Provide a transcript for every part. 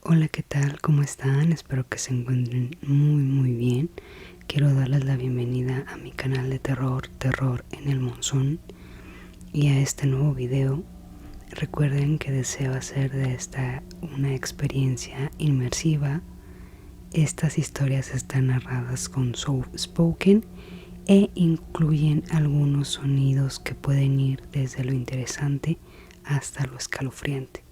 Hola, ¿qué tal? ¿Cómo están? Espero que se encuentren muy bien. Quiero darles la bienvenida a mi canal de terror en el Monzón y a este nuevo video. Recuerden que deseo hacer de esta una experiencia inmersiva. Estas historias están narradas con soft spoken e incluyen algunos sonidos que pueden ir desde lo interesante hasta lo escalofriante.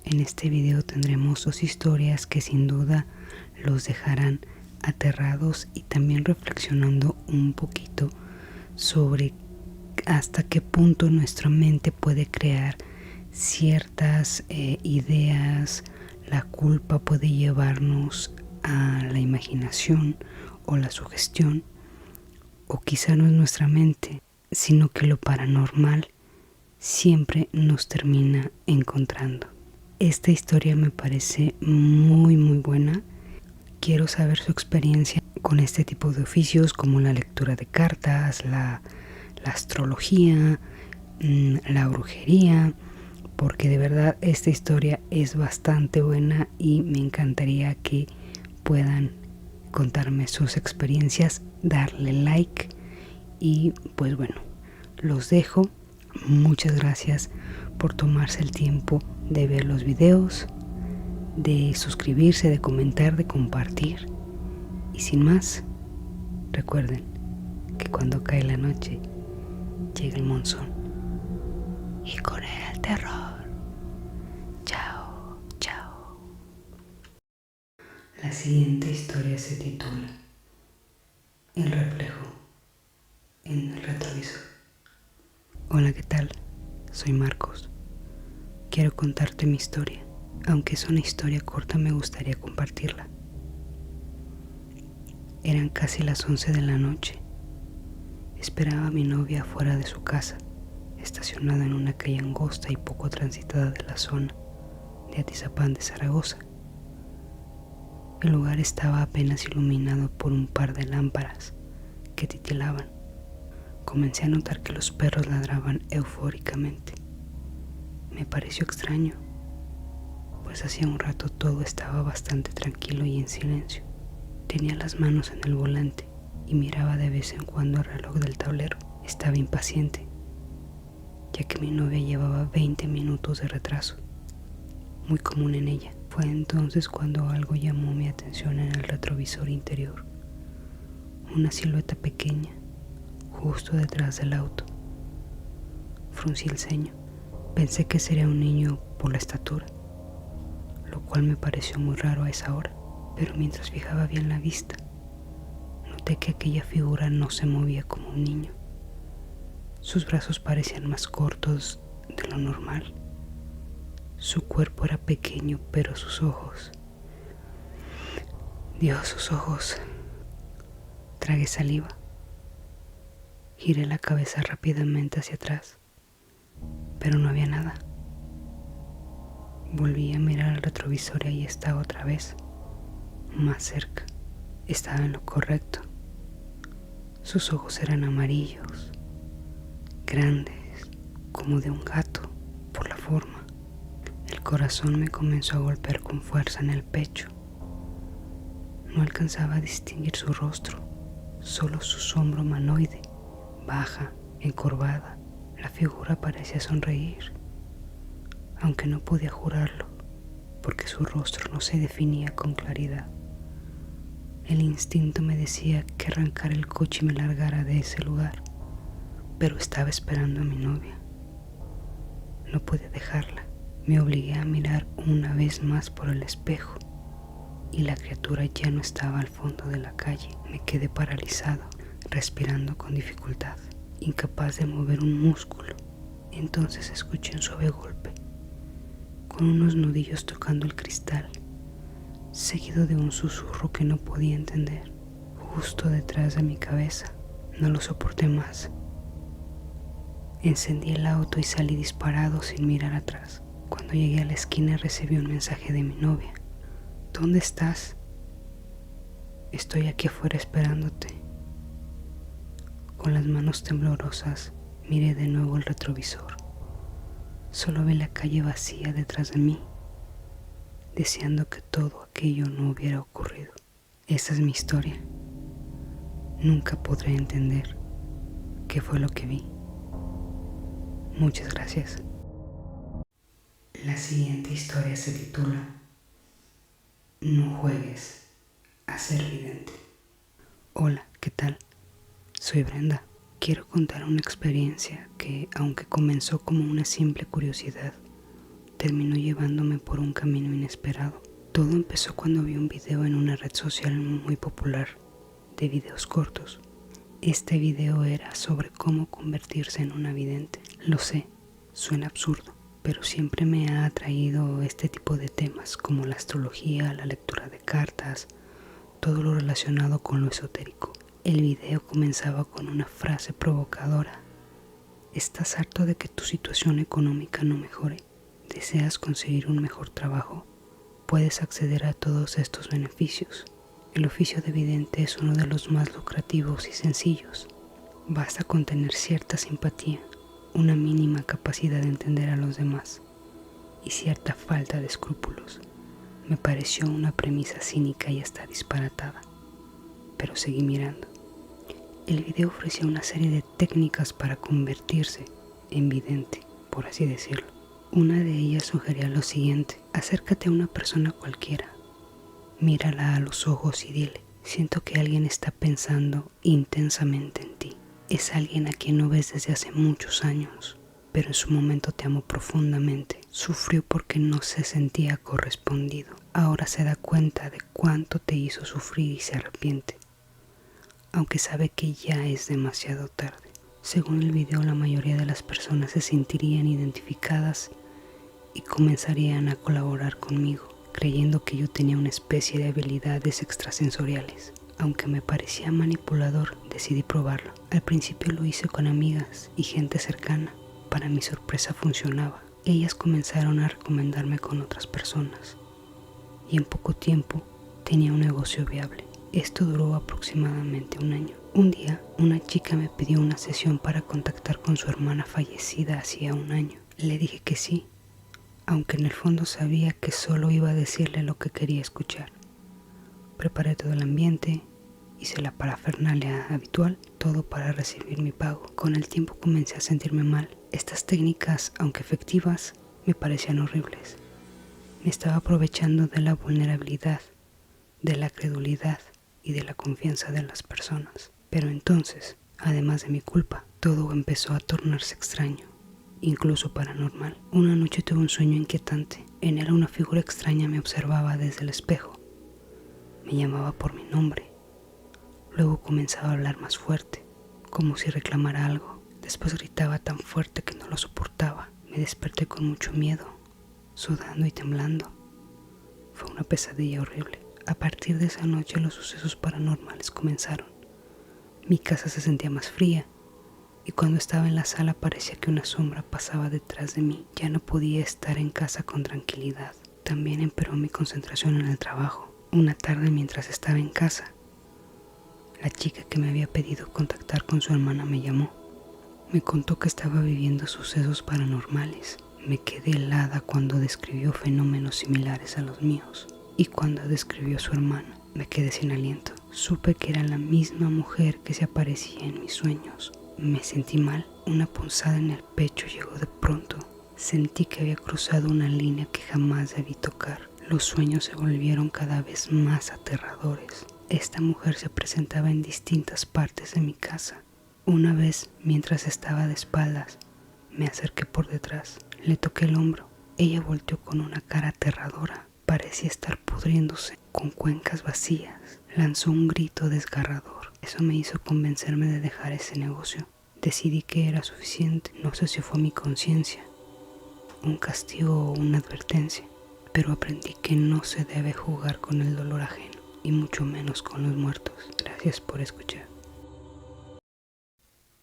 En este video tendremos dos historias que sin duda los dejarán aterrados y también reflexionando un poquito sobre hasta qué punto nuestra mente puede crear ciertas ideas. La culpa puede llevarnos a la imaginación o la sugestión, o quizá no es nuestra mente, sino que lo paranormal siempre nos termina encontrando. Esta historia me parece muy buena. Quiero saber su experiencia con este tipo de oficios, como la lectura de cartas, la astrología, la brujería, porque de verdad esta historia es bastante buena y me encantaría que puedan contarme sus experiencias, darle like y pues bueno, los dejo. Muchas gracias por tomarse el tiempo de ver los videos, de suscribirse, de comentar, de compartir. Y sin más, recuerden que cuando cae la noche llega el monzón y con él el terror. Chao. La siguiente historia se titula El reflejo en el retrovisor. Hola, ¿qué tal? Soy Marcos. Quiero contarte mi historia. Aunque es una historia corta, me gustaría compartirla. Eran casi las 11 de la noche. Esperaba a mi novia fuera de su casa, estacionada en una calle angosta y poco transitada de la zona de Atizapán de Zaragoza. El lugar estaba apenas iluminado por un par de lámparas que titilaban. Comencé a notar que los perros ladraban eufóricamente. Me pareció extraño, pues hacía un rato todo estaba bastante tranquilo y en silencio. Tenía las manos en el volante y miraba de vez en cuando el reloj del tablero. Estaba impaciente, ya que mi novia llevaba 20 minutos de retraso, muy común en ella. Fue entonces cuando algo llamó mi atención en el retrovisor interior. Una silueta pequeña, justo detrás del auto. Fruncí el ceño. Pensé que sería un niño por la estatura, lo cual me pareció muy raro a esa hora, pero mientras fijaba bien la vista, noté que aquella figura no se movía como un niño. Sus brazos parecían más cortos de lo normal. Su cuerpo era pequeño, pero sus ojos... Dios, sus ojos... Tragué saliva. Giré la cabeza rápidamente hacia atrás, pero no había nada. Volví a mirar al retrovisor y ahí estaba otra vez, más cerca. Estaba en lo correcto. Sus ojos eran amarillos, grandes, como de un gato, por la forma. El corazón me comenzó a golpear con fuerza en el pecho. No alcanzaba a distinguir su rostro, solo su sombra humanoide, baja, encorvada. La figura parecía sonreír, aunque no podía jurarlo, porque su rostro no se definía con claridad. El instinto me decía que arrancara el coche y me largara de ese lugar, pero estaba esperando a mi novia. No podía dejarla. Me obligué a mirar una vez más por el espejo y la criatura ya no estaba al fondo de la calle. Me quedé paralizado, respirando con dificultad, incapaz de mover un músculo. Entonces escuché un suave golpe, con unos nudillos tocando el cristal, seguido de un susurro que no podía entender, justo detrás de mi cabeza. No lo soporté más. Encendí el auto y salí disparado sin mirar atrás. Cuando llegué a la esquina recibí un mensaje de mi novia. ¿Dónde estás? Estoy aquí afuera esperándote. Con las manos temblorosas miré de nuevo el retrovisor. Solo vi la calle vacía detrás de mí, deseando que todo aquello no hubiera ocurrido. Esa es mi historia. Nunca podré entender qué fue lo que vi. Muchas gracias. La siguiente historia se titula No juegues a ser vidente. Hola, ¿qué tal? Soy Brenda. Quiero contar una experiencia que, aunque comenzó como una simple curiosidad, terminó llevándome por un camino inesperado. Todo empezó cuando vi un video en una red social muy popular de videos cortos. Este video era sobre cómo convertirse en una vidente. Lo sé, suena absurdo, pero siempre me ha atraído este tipo de temas como la astrología, la lectura de cartas, todo lo relacionado con lo esotérico. El video comenzaba con una frase provocadora. ¿Estás harto de que tu situación económica no mejore? ¿Deseas conseguir un mejor trabajo? Puedes acceder a todos estos beneficios. El oficio de vidente es uno de los más lucrativos y sencillos. Basta con tener cierta simpatía, una mínima capacidad de entender a los demás y cierta falta de escrúpulos. Me pareció una premisa cínica y hasta disparatada, pero seguí mirando. El video ofrecía una serie de técnicas para convertirse en vidente, por así decirlo. Una de ellas sugería lo siguiente: acércate a una persona cualquiera, mírala a los ojos y dile: siento que alguien está pensando intensamente en ti. Es alguien a quien no ves desde hace muchos años, pero en su momento te amó profundamente. Sufrió porque no se sentía correspondido. Ahora se da cuenta de cuánto te hizo sufrir y se arrepiente, aunque sabe que ya es demasiado tarde. Según el video, la mayoría de las personas se sentirían identificadas y comenzarían a colaborar conmigo, creyendo que yo tenía una especie de habilidades extrasensoriales. Aunque me parecía manipulador, decidí probarlo. Al principio lo hice con amigas y gente cercana. Para mi sorpresa funcionaba. Ellas comenzaron a recomendarme con otras personas y en poco tiempo tenía un negocio viable. Esto duró aproximadamente un año. Un día, una chica me pidió una sesión para contactar con su hermana fallecida hacía un año. Le dije que sí, aunque en el fondo sabía que solo iba a decirle lo que quería escuchar. Preparé todo el ambiente, hice la parafernalia habitual, todo para recibir mi pago. Con el tiempo comencé a sentirme mal. Estas técnicas, aunque efectivas, me parecían horribles. Me estaba aprovechando de la vulnerabilidad, de la credulidad y de la confianza de las personas. Pero entonces, además de mi culpa, todo empezó a tornarse extraño, incluso paranormal. Una noche tuve un sueño inquietante. En él una figura extraña me observaba desde el espejo. Me llamaba por mi nombre. Luego comenzaba a hablar más fuerte, como si reclamara algo. Después gritaba tan fuerte que no lo soportaba. Me desperté con mucho miedo, sudando y temblando. Fue una pesadilla horrible. A partir de esa noche los sucesos paranormales comenzaron. Mi casa se sentía más fría y cuando estaba en la sala parecía que una sombra pasaba detrás de mí. Ya no podía estar en casa con tranquilidad. También empeoró mi concentración en el trabajo. Una tarde, mientras estaba en casa, la chica que me había pedido contactar con su hermana me llamó. Me contó que estaba viviendo sucesos paranormales. Me quedé helada cuando describió fenómenos similares a los míos. Y cuando describió a su hermana, me quedé sin aliento. Supe que era la misma mujer que se aparecía en mis sueños. Me sentí mal. Una punzada en el pecho llegó de pronto. Sentí que había cruzado una línea que jamás debí tocar. Los sueños se volvieron cada vez más aterradores. Esta mujer se presentaba en distintas partes de mi casa. Una vez, mientras estaba de espaldas, me acerqué por detrás. Le toqué el hombro. Ella volteó con una cara aterradora. Parecía estar pudriéndose, con cuencas vacías. Lanzó un grito desgarrador. Eso me hizo convencerme de dejar ese negocio. Decidí que era suficiente. No sé si fue mi conciencia, un castigo o una advertencia, pero aprendí que no se debe jugar con el dolor ajeno, y mucho menos con los muertos. Gracias por escuchar.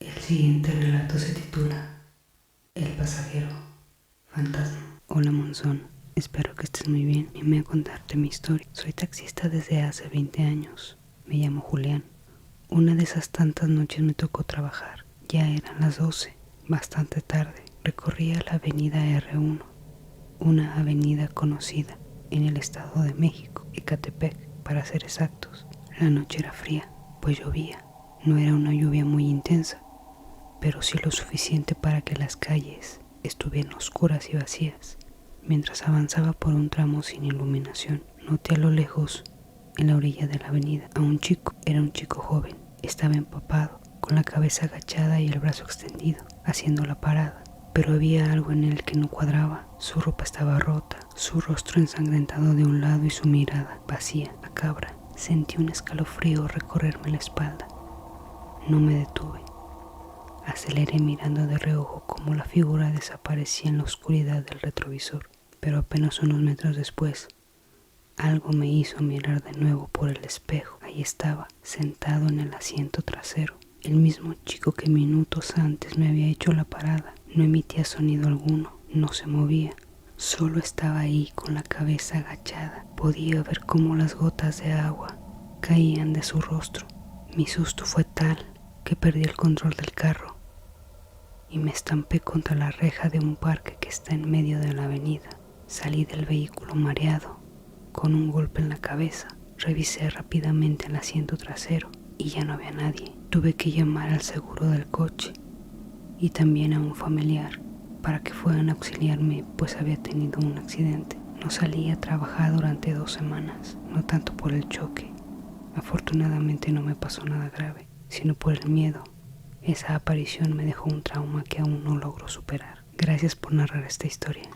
El siguiente relato se titula El pasajero fantasma. Hola Monzón, espero que estés muy bien y me voy a contarte mi historia. Soy taxista desde hace 20 años. Me llamo Julián. Una de esas tantas noches me tocó trabajar. Ya eran las 12, bastante tarde. Recorría la avenida R1, una avenida conocida en el Estado de México, Ecatepec, para ser exactos. La noche era fría, pues llovía. No era una lluvia muy intensa, pero sí lo suficiente para que las calles estuvieran oscuras y vacías. Mientras avanzaba por un tramo sin iluminación, noté a lo lejos, en la orilla de la avenida, a un chico. Era un chico joven. Estaba empapado, con la cabeza agachada y el brazo extendido, haciendo la parada. Pero había algo en él que no cuadraba. Su ropa estaba rota, su rostro ensangrentado de un lado y su mirada vacía, macabra. Sentí un escalofrío recorrerme la espalda. No me detuve. Aceleré mirando de reojo cómo la figura desaparecía en la oscuridad del retrovisor. Pero apenas unos metros después, algo me hizo mirar de nuevo por el espejo. Ahí estaba, sentado en el asiento trasero, el mismo chico que minutos antes me había hecho la parada. No emitía sonido alguno, no se movía, solo estaba ahí con la cabeza agachada. Podía ver cómo las gotas de agua caían de su rostro. Mi susto fue tal que perdí el control del carro y me estampé contra la reja de un parque que está en medio de la avenida. Salí del vehículo mareado, con un golpe en la cabeza. Revisé rápidamente el asiento trasero y ya no había nadie. Tuve que llamar al seguro del coche y también a un familiar para que fueran a auxiliarme, pues había tenido un accidente. No salí a trabajar durante 2 semanas, no tanto por el choque. Afortunadamente no me pasó nada grave, sino por el miedo. Esa aparición me dejó un trauma que aún no logro superar. Gracias por narrar esta historia.